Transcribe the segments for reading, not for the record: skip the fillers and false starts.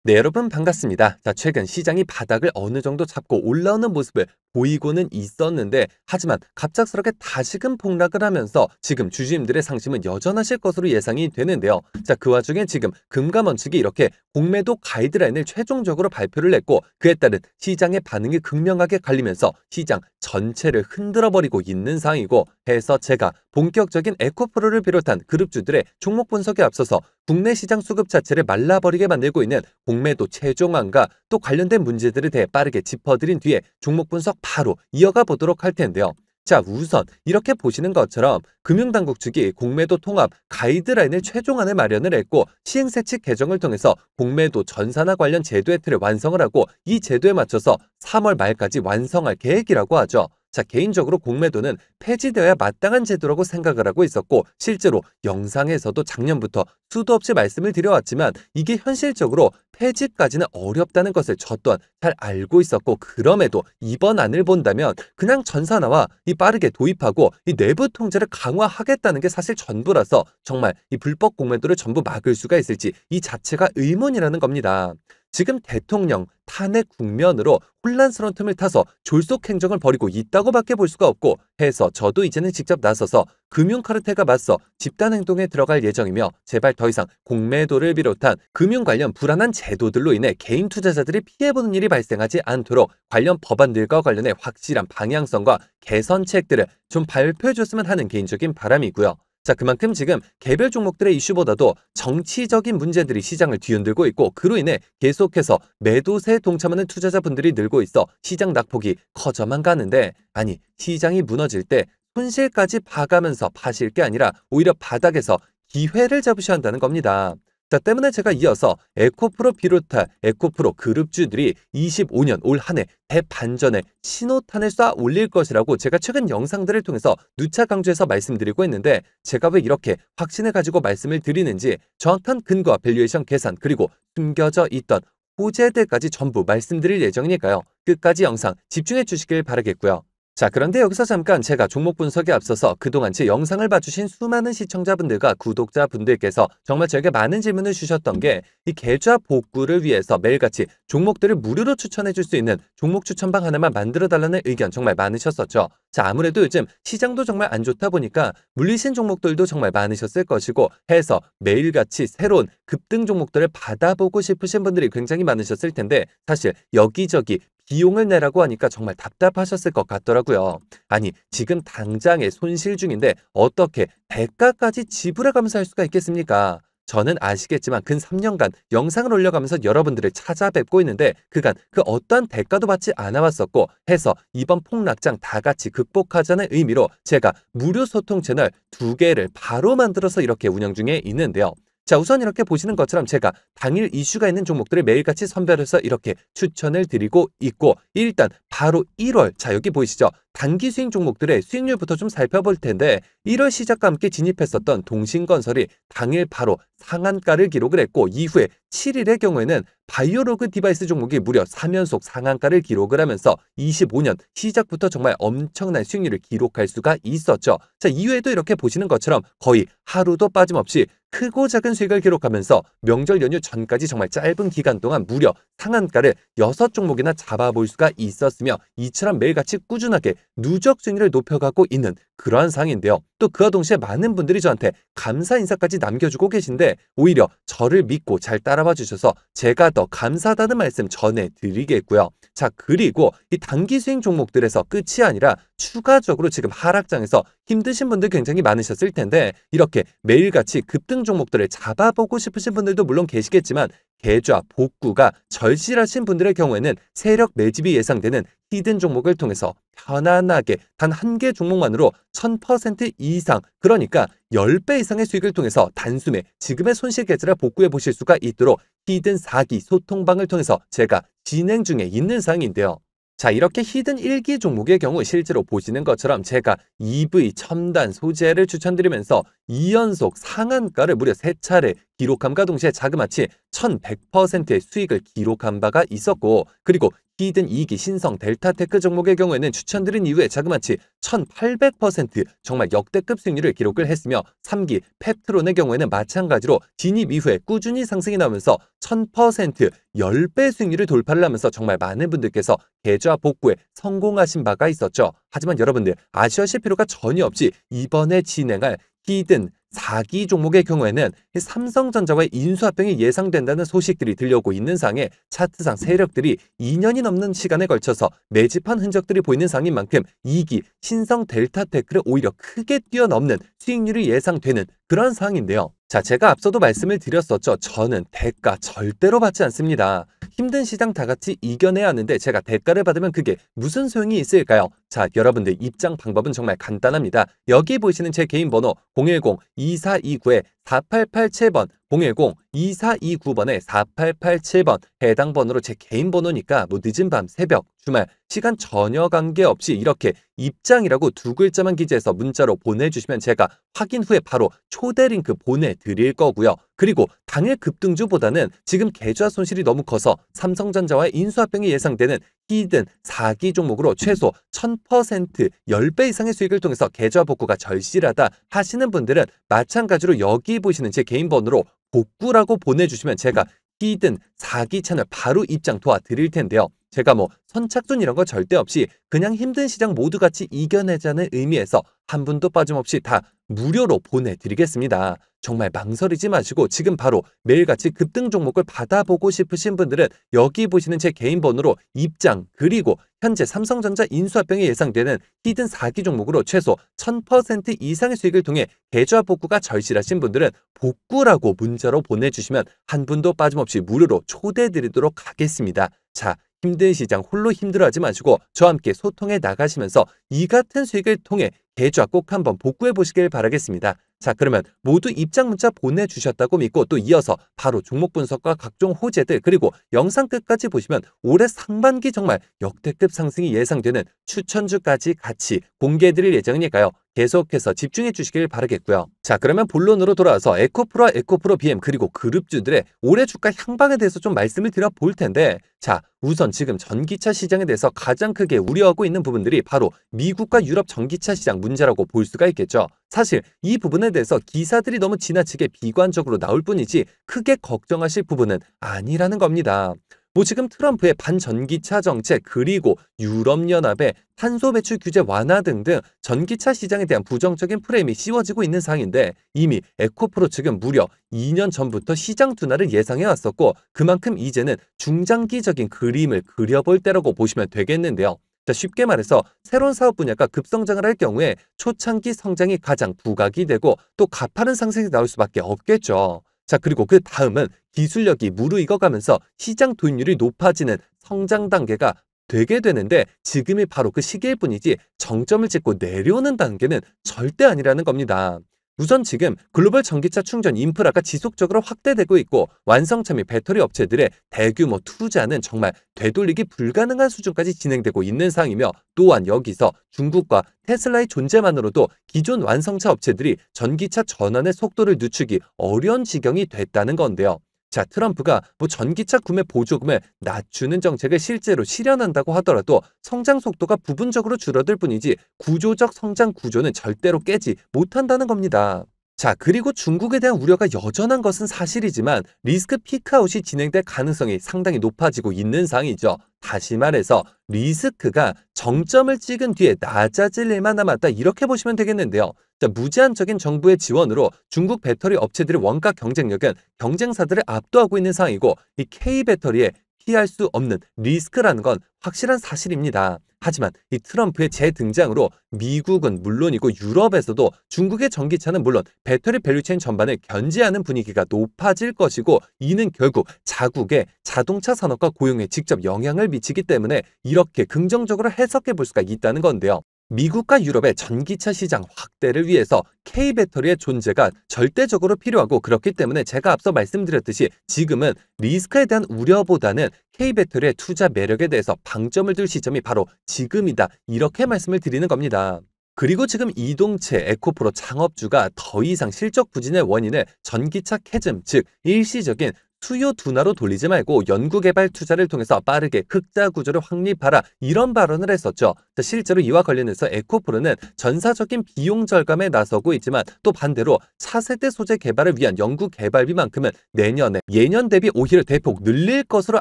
네, 여러분 반갑습니다. 자, 최근 시장이 바닥을 어느 정도 잡고 올라오는 모습을 보이고는 있었는데, 하지만 갑작스럽게 다시금 폭락을 하면서 지금 주주님들의 상심은 여전하실 것으로 예상이 되는데요. 자, 그 와중에 지금 금감원측이 이렇게 공매도 가이드라인을 최종적으로 발표를 했고, 그에 따른 시장의 반응이 극명하게 갈리면서 시장 전체를 흔들어버리고 있는 상황이고, 해서 제가 본격적인 에코프로를 비롯한 그룹주들의 종목 분석에 앞서서 국내 시장 수급 자체를 말라버리게 만들고 있는 공매도 최종안과 또 관련된 문제들에 대해 빠르게 짚어드린 뒤에 종목 분석 바로 이어가 보도록 할 텐데요. 자, 우선 이렇게 보시는 것처럼 금융당국 측이 공매도 통합 가이드라인을 최종안을 마련을 했고, 시행세칙 개정을 통해서 공매도 전산화 관련 제도의 틀을 완성을 하고, 이 제도에 맞춰서 3월 말까지 완성할 계획이라고 하죠. 자, 개인적으로 공매도는 폐지되어야 마땅한 제도라고 생각을 하고 있었고, 실제로 영상에서도 작년부터 수도 없이 말씀을 드려왔지만, 이게 현실적으로 폐지까지는 어렵다는 것을 저 또한 잘 알고 있었고, 그럼에도 이번 안을 본다면 그냥 전산화와 이 빠르게 도입하고 이 내부 통제를 강화하겠다는 게 사실 전부라서, 정말 이 불법 공매도를 전부 막을 수가 있을지 이 자체가 의문이라는 겁니다. 지금 대통령 탄핵 국면으로 혼란스러운 틈을 타서 졸속 행정을 벌이고 있다고밖에 볼 수가 없고, 해서 저도 이제는 직접 나서서 금융 카르텔과 맞서 집단 행동에 들어갈 예정이며, 제발 더 이상 공매도를 비롯한 금융 관련 불안한 제도들로 인해 개인 투자자들이 피해보는 일이 발생하지 않도록 관련 법안들과 관련해 확실한 방향성과 개선책들을 좀 발표해줬으면 하는 개인적인 바람이고요. 자, 그만큼 지금 개별 종목들의 이슈보다도 정치적인 문제들이 시장을 뒤흔들고 있고, 그로 인해 계속해서 매도세에 동참하는 투자자분들이 늘고 있어 시장 낙폭이 커져만 가는데, 아니, 시장이 무너질 때 손실까지 봐가면서 파실 게 아니라 오히려 바닥에서 기회를 잡으셔야 한다는 겁니다. 자, 때문에 제가 이어서 에코프로 비롯한 에코프로 그룹주들이 25년 올 한 해 대반전의 신호탄을 쏴 올릴 것이라고 제가 최근 영상들을 통해서 누차 강조해서 말씀드리고 있는데, 제가 왜 이렇게 확신을 가지고 말씀을 드리는지 정확한 근거와 밸류에이션 계산, 그리고 숨겨져 있던 호재들까지 전부 말씀드릴 예정이니까요. 끝까지 영상 집중해 주시길 바라겠고요. 자, 그런데 여기서 잠깐 제가 종목 분석에 앞서서 그동안 제 영상을 봐주신 수많은 시청자분들과 구독자분들께서 정말 저에게 많은 질문을 주셨던 게, 이 계좌 복구를 위해서 매일같이 종목들을 무료로 추천해 줄 수 있는 종목 추천방 하나만 만들어 달라는 의견 정말 많으셨었죠. 자, 아무래도 요즘 시장도 정말 안 좋다 보니까 물리신 종목들도 정말 많으셨을 것이고, 해서 매일같이 새로운 급등 종목들을 받아보고 싶으신 분들이 굉장히 많으셨을 텐데, 사실 여기저기 비용을 내라고 하니까 정말 답답하셨을 것 같더라고요. 아니, 지금 당장에 손실 중인데 어떻게 대가까지 지불해가면서 할 수가 있겠습니까? 저는 아시겠지만 근 3년간 영상을 올려가면서 여러분들을 찾아뵙고 있는데, 그간 그 어떠한 대가도 받지 않아 왔었고, 해서 이번 폭락장 다 같이 극복하자는 의미로 제가 무료 소통 채널 2개를 바로 만들어서 이렇게 운영 중에 있는데요. 자, 우선 이렇게 보시는 것처럼 제가 당일 이슈가 있는 종목들을 매일같이 선별해서 이렇게 추천을 드리고 있고, 일단 바로 1월, 자, 여기 보이시죠? 단기 수익 종목들의 수익률부터 좀 살펴볼 텐데, 1월 시작과 함께 진입했었던 동신건설이 당일 바로 상한가를 기록을 했고, 이후에 7일의 경우에는 바이오로그 디바이스 종목이 무려 3연속 상한가를 기록을 하면서 25년 시작부터 정말 엄청난 수익률을 기록할 수가 있었죠. 자, 이후에도 이렇게 보시는 것처럼 거의 하루도 빠짐없이 크고 작은 수익을 기록하면서 명절 연휴 전까지 정말 짧은 기간 동안 무려 상한가를 6종목이나 잡아볼 수가 있었으며, 이처럼 매일같이 꾸준하게 누적 수익률을 높여가고 있는 그러한 상황인데요. 또 그와 동시에 많은 분들이 저한테 감사 인사까지 남겨주고 계신데, 오히려 저를 믿고 잘 따라와 주셔서 제가 더 감사하다는 말씀 전해드리겠고요. 자, 그리고 이 단기 수익 종목들에서 끝이 아니라 추가적으로 지금 하락장에서 힘드신 분들 굉장히 많으셨을 텐데, 이렇게 매일같이 급등 종목들을 잡아보고 싶으신 분들도 물론 계시겠지만, 계좌 복구가 절실하신 분들의 경우에는 세력 매집이 예상되는 히든 종목을 통해서 편안하게 단 한 개 종목만으로 1000% 이상, 그러니까 10배 이상의 수익을 통해서 단숨에 지금의 손실 계좌를 복구해 보실 수가 있도록 히든 4기 소통방을 통해서 제가 진행 중에 있는 사항인데요. 자, 이렇게 히든 1기 종목의 경우 실제로 보시는 것처럼 제가 EV 첨단 소재를 추천드리면서 2연속 상한가를 무려 3차례 기록함과 동시에 자그마치 1100%의 수익을 기록한 바가 있었고, 그리고 히든 2기 신성 델타테크 종목의 경우에는 추천드린 이후에 자그마치 1800% 정말 역대급 수익률을 기록을 했으며 3기 펩트론의 경우에는 마찬가지로 진입 이후에 꾸준히 상승이 나오면서 1000% 10배 수익률을 돌파를 하면서 정말 많은 분들께서 계좌 복구에 성공하신 바가 있었죠. 하지만 여러분들 아쉬워하실 필요가 전혀 없이 이번에 진행할 히든 4기 종목의 경우에는 삼성전자와의 인수합병이 예상된다는 소식들이 들려오고 있는 상에 차트상 세력들이 2년이 넘는 시간에 걸쳐서 매집한 흔적들이 보이는 상인 만큼 2기 신성 델타테크를 오히려 크게 뛰어넘는 수익률이 예상되는 그런 상황인데요. 자, 제가 앞서도 말씀을 드렸었죠. 저는 대가 절대로 받지 않습니다. 힘든 시장 다 같이 이겨내야 하는데 제가 대가를 받으면 그게 무슨 소용이 있을까요? 자, 여러분들 입장 방법은 정말 간단합니다. 여기 보시는 제 개인 번호 010-2429-4887번 010-2429번에 4887번 해당 번호로 제 개인 번호니까 뭐 늦은 밤, 새벽, 주말, 시간 전혀 관계없이 이렇게 입장이라고 두 글자만 기재해서 문자로 보내주시면 제가 확인 후에 바로 초대 링크 보내드릴 거고요. 그리고 당일 급등주보다는 지금 계좌 손실이 너무 커서 삼성전자와의 인수합병이 예상되는 히든 4기 종목으로 최소 1000% 10배 이상의 수익을 통해서 계좌 복구가 절실하다 하시는 분들은 마찬가지로 여기 보시는 제 개인 번호로 복구라고 보내주시면 제가 히든 4기 채널 바로 입장 도와드릴 텐데요. 제가 뭐 선착순 이런 거 절대 없이 그냥 힘든 시장 모두 같이 이겨내자는 의미에서 한 분도 빠짐없이 다 무료로 보내드리겠습니다. 정말 망설이지 마시고 지금 바로 매일같이 급등 종목을 받아보고 싶으신 분들은 여기 보시는 제 개인 번호로 입장 그리고 현재 삼성전자 인수합병이 예상되는 히든 4기 종목으로 최소 1000% 이상의 수익을 통해 계좌 복구가 절실하신 분들은 복구라고 문자로 보내주시면 한 분도 빠짐없이 무료로 초대드리도록 하겠습니다. 자, 힘든 시장 홀로 힘들어하지 마시고 저와 함께 소통해 나가시면서 이 같은 수익을 통해 계좌 꼭 한번 복구해 보시길 바라겠습니다. 자, 그러면 모두 입장 문자 보내주셨다고 믿고 또 이어서 바로 종목 분석과 각종 호재들 그리고 영상 끝까지 보시면 올해 상반기 정말 역대급 상승이 예상되는 추천주까지 같이 공개해드릴 예정이니까요. 계속해서 집중해 주시길 바라겠고요. 자, 그러면 본론으로 돌아와서 에코프로와 에코프로 BM 그리고 그룹주들의 올해 주가 향방에 대해서 좀 말씀을 드려볼 텐데 자, 우선 지금 전기차 시장에 대해서 가장 크게 우려하고 있는 부분들이 바로 미국과 유럽 전기차 시장 문제라고 볼 수가 있겠죠. 사실 이 부분에 대해서 기사들이 너무 지나치게 비관적으로 나올 뿐이지 크게 걱정하실 부분은 아니라는 겁니다. 뭐 지금 트럼프의 반전기차 정책 그리고 유럽연합의 탄소 배출 규제 완화 등등 전기차 시장에 대한 부정적인 프레임이 씌워지고 있는 상황인데 이미 에코프로 측은 무려 2년 전부터 시장 둔화를 예상해 왔었고 그만큼 이제는 중장기적인 그림을 그려볼 때라고 보시면 되겠는데요. 자, 쉽게 말해서 새로운 사업 분야가 급성장을 할 경우에 초창기 성장이 가장 부각이 되고 또 가파른 상승이 나올 수밖에 없겠죠. 자, 그리고 그 다음은 기술력이 무르익어가면서 시장 도입률이 높아지는 성장 단계가 되게 되는데 지금이 바로 그 시기일 뿐이지 정점을 찍고 내려오는 단계는 절대 아니라는 겁니다. 우선 지금 글로벌 전기차 충전 인프라가 지속적으로 확대되고 있고 완성차 및 배터리 업체들의 대규모 투자는 정말 되돌리기 불가능한 수준까지 진행되고 있는 상황이며 또한 여기서 중국과 테슬라의 존재만으로도 기존 완성차 업체들이 전기차 전환의 속도를 늦추기 어려운 지경이 됐다는 건데요. 자, 트럼프가 뭐 전기차 구매 보조금을 낮추는 정책을 실제로 실현한다고 하더라도 성장 속도가 부분적으로 줄어들 뿐이지 구조적 성장 구조는 절대로 깨지 못한다는 겁니다. 자, 그리고 중국에 대한 우려가 여전한 것은 사실이지만 리스크 피크아웃이 진행될 가능성이 상당히 높아지고 있는 상황이죠. 다시 말해서 리스크가 정점을 찍은 뒤에 낮아질 일만 남았다 이렇게 보시면 되겠는데요. 자, 무제한적인 정부의 지원으로 중국 배터리 업체들의 원가 경쟁력은 경쟁사들을 압도하고 있는 상황이고 이 K배터리에 피할 수 없는 리스크라는 건 확실한 사실입니다. 하지만 이 트럼프의 재등장으로 미국은 물론이고 유럽에서도 중국의 전기차는 물론 배터리 밸류체인 전반을 견제하는 분위기가 높아질 것이고 이는 결국 자국의 자동차 산업과 고용에 직접 영향을 미치기 때문에 이렇게 긍정적으로 해석해 볼 수가 있다는 건데요. 미국과 유럽의 전기차 시장 확대를 위해서 K배터리의 존재가 절대적으로 필요하고 그렇기 때문에 제가 앞서 말씀드렸듯이 지금은 리스크에 대한 우려보다는 K배터리의 투자 매력에 대해서 방점을 둘 시점이 바로 지금이다 이렇게 말씀을 드리는 겁니다. 그리고 지금 이동채 에코프로 창업주가 더 이상 실적 부진의 원인을 전기차 캐즘 즉 일시적인 수요 둔화로 돌리지 말고 연구개발 투자를 통해서 빠르게 흑자 구조를 확립하라 이런 발언을 했었죠. 자, 실제로 이와 관련해서 에코프로는 전사적인 비용 절감에 나서고 있지만 또 반대로 차세대 소재 개발을 위한 연구 개발비만큼은 내년에 예년 대비 오히려 대폭 늘릴 것으로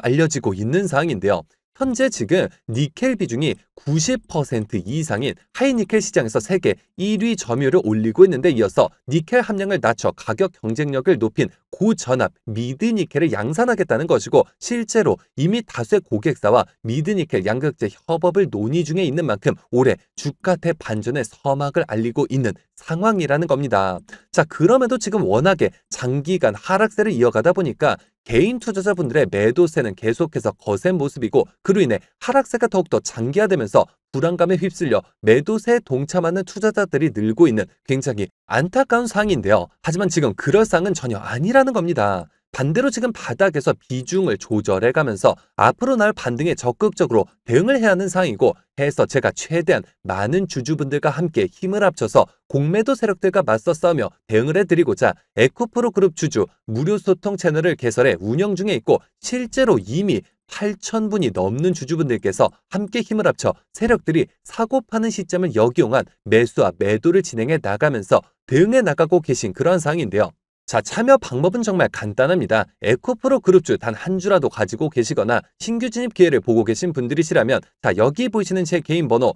알려지고 있는 상황인데요. 현재 지금 니켈 비중이 90% 이상인 하이니켈 시장에서 세계 1위 점유율을 올리고 있는데 이어서 니켈 함량을 낮춰 가격 경쟁력을 높인 고전압 미드니켈을 양산하겠다는 것이고 실제로 이미 다수의 고객사와 미드니켈 양극재 협업을 논의 중에 있는 만큼 올해 주가대 반전의 서막을 알리고 있는 상황이라는 겁니다. 자, 그럼에도 지금 워낙에 장기간 하락세를 이어가다 보니까 개인 투자자분들의 매도세는 계속해서 거센 모습이고 그로 인해 하락세가 더욱더 장기화되면서 불안감에 휩쓸려 매도세에 동참하는 투자자들이 늘고 있는 굉장히 안타까운 상황인데요. 하지만 지금 그럴 상황은 전혀 아니라는 겁니다. 반대로 지금 바닥에서 비중을 조절해가면서 앞으로 나올 반등에 적극적으로 대응을 해야 하는 상황이고 해서 제가 최대한 많은 주주분들과 함께 힘을 합쳐서 공매도 세력들과 맞서 싸우며 대응을 해드리고자 에코프로 그룹 주주 무료 소통 채널을 개설해 운영 중에 있고 실제로 이미 8,000분이 넘는 주주분들께서 함께 힘을 합쳐 세력들이 사고 파는 시점을 역이용한 매수와 매도를 진행해 나가면서 대응해 나가고 계신 그런 상황인데요. 자, 참여 방법은 정말 간단합니다. 에코프로 그룹주 단 한 주라도 가지고 계시거나 신규 진입 기회를 보고 계신 분들이시라면 자, 여기 보이시는 제 개인 번호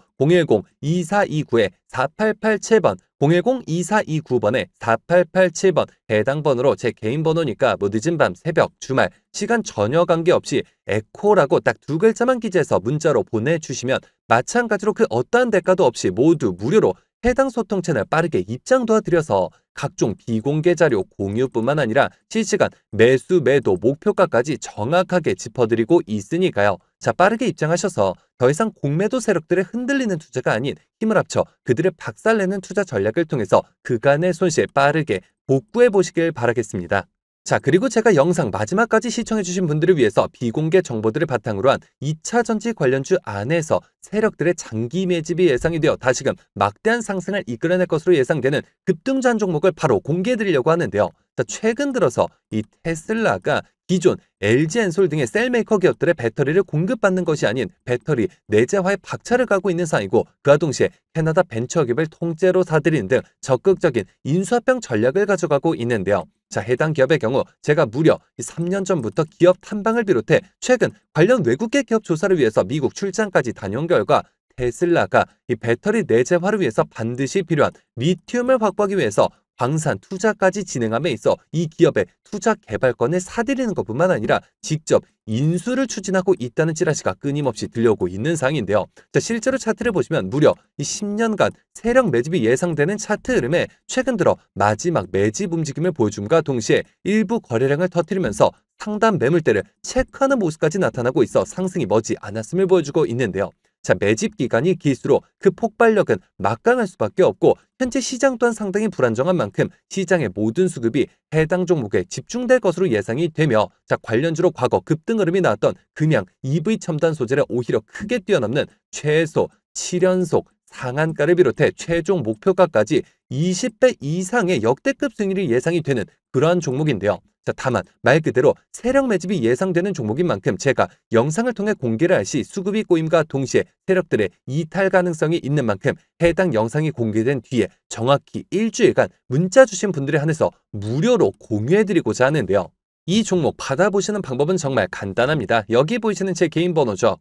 010-2429-4887번 010-2429번에 4887번 해당 번호로 제 개인 번호니까 뭐 늦은 밤, 새벽, 주말, 시간 전혀 관계없이 에코라고 딱 두 글자만 기재해서 문자로 보내주시면 마찬가지로 그 어떠한 대가도 없이 모두 무료로 해당 소통 채널 빠르게 입장 도와드려서 각종 비공개 자료 공유뿐만 아니라 실시간 매수 매도 목표가까지 정확하게 짚어드리고 있으니까요. 자, 빠르게 입장하셔서 더 이상 공매도 세력들의 흔들리는 투자가 아닌 힘을 합쳐 그들을 박살내는 투자 전략을 통해서 그간의 손실 빠르게 복구해 보시길 바라겠습니다. 자, 그리고 제가 영상 마지막까지 시청해주신 분들을 위해서 비공개 정보들을 바탕으로 한 2차 전지 관련주 안에서 세력들의 장기 매집이 예상이 되어 다시금 막대한 상승을 이끌어낼 것으로 예상되는 급등주한 종목을 바로 공개해드리려고 하는데요. 자, 최근 들어서 이 테슬라가 기존 LG 엔솔 등의 셀메이커 기업들의 배터리를 공급받는 것이 아닌 배터리 내재화에 박차를 가고 있는 상황이고 그와 동시에 캐나다 벤처기업을 통째로 사들이는 등 적극적인 인수합병 전략을 가져가고 있는데요. 자, 해당 기업의 경우 제가 무려 3년 전부터 기업 탐방을 비롯해 최근 관련 외국계 기업 조사를 위해서 미국 출장까지 다녀온 결과 테슬라가 이 배터리 내재화를 위해서 반드시 필요한 리튬을 확보하기 위해서 광산 투자까지 진행함에 있어 이 기업의 투자 개발권을 사들이는 것뿐만 아니라 직접 인수를 추진하고 있다는 찌라시가 끊임없이 들려오고 있는 상황인데요. 자, 실제로 차트를 보시면 무려 이 10년간 세력 매집이 예상되는 차트 흐름에 최근 들어 마지막 매집 움직임을 보여줌과 동시에 일부 거래량을 터뜨리면서 상단 매물대를 체크하는 모습까지 나타나고 있어 상승이 머지 않았음을 보여주고 있는데요. 자, 매집 기간이 길수록 그 폭발력은 막강할 수밖에 없고 현재 시장 또한 상당히 불안정한 만큼 시장의 모든 수급이 해당 종목에 집중될 것으로 예상이 되며 자, 관련주로 과거 급등 흐름이 나왔던 금양 EV 첨단 소재를 오히려 크게 뛰어넘는 최소 7연속 상한가를 비롯해 최종 목표가까지 20배 이상의 역대급 수익률이 예상이 되는 그러한 종목인데요. 자, 다만 말 그대로 세력 매집이 예상되는 종목인 만큼 제가 영상을 통해 공개를 할 시 수급이 꼬임과 동시에 세력들의 이탈 가능성이 있는 만큼 해당 영상이 공개된 뒤에 정확히 일주일간 문자 주신 분들에 한해서 무료로 공유해드리고자 하는데요. 이 종목 받아보시는 방법은 정말 간단합니다. 여기 보이시는 제 개인 번호죠.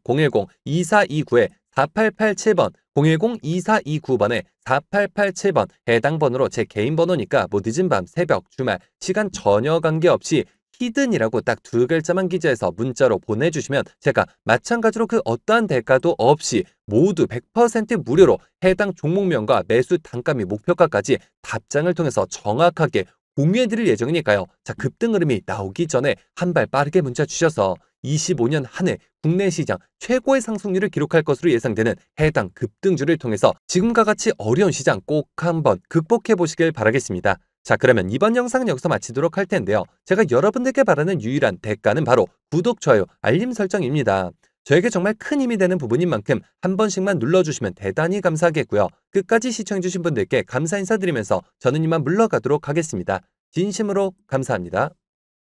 010-2429-4887번 010-2429번에 4887번 해당 번호로 제 개인 번호니까 뭐 늦은 밤, 새벽, 주말, 시간 전혀 관계없이 히든이라고 딱 두 글자만 기재해서 문자로 보내주시면 제가 마찬가지로 그 어떠한 대가도 없이 모두 100% 무료로 해당 종목명과 매수 단가 및 목표가까지 답장을 통해서 정확하게 공유해드릴 예정이니까요. 자, 급등 흐름이 나오기 전에 한 발 빠르게 문자 주셔서 25년 한 해 국내 시장 최고의 상승률을 기록할 것으로 예상되는 해당 급등주를 통해서 지금과 같이 어려운 시장 꼭 한번 극복해 보시길 바라겠습니다. 자, 그러면 이번 영상은 여기서 마치도록 할 텐데요. 제가 여러분들께 바라는 유일한 대가는 바로 구독, 좋아요, 알림 설정입니다. 저에게 정말 큰 힘이 되는 부분인 만큼 한 번씩만 눌러주시면 대단히 감사하겠고요. 끝까지 시청해주신 분들께 감사 인사드리면서 저는 이만 물러가도록 하겠습니다. 진심으로 감사합니다.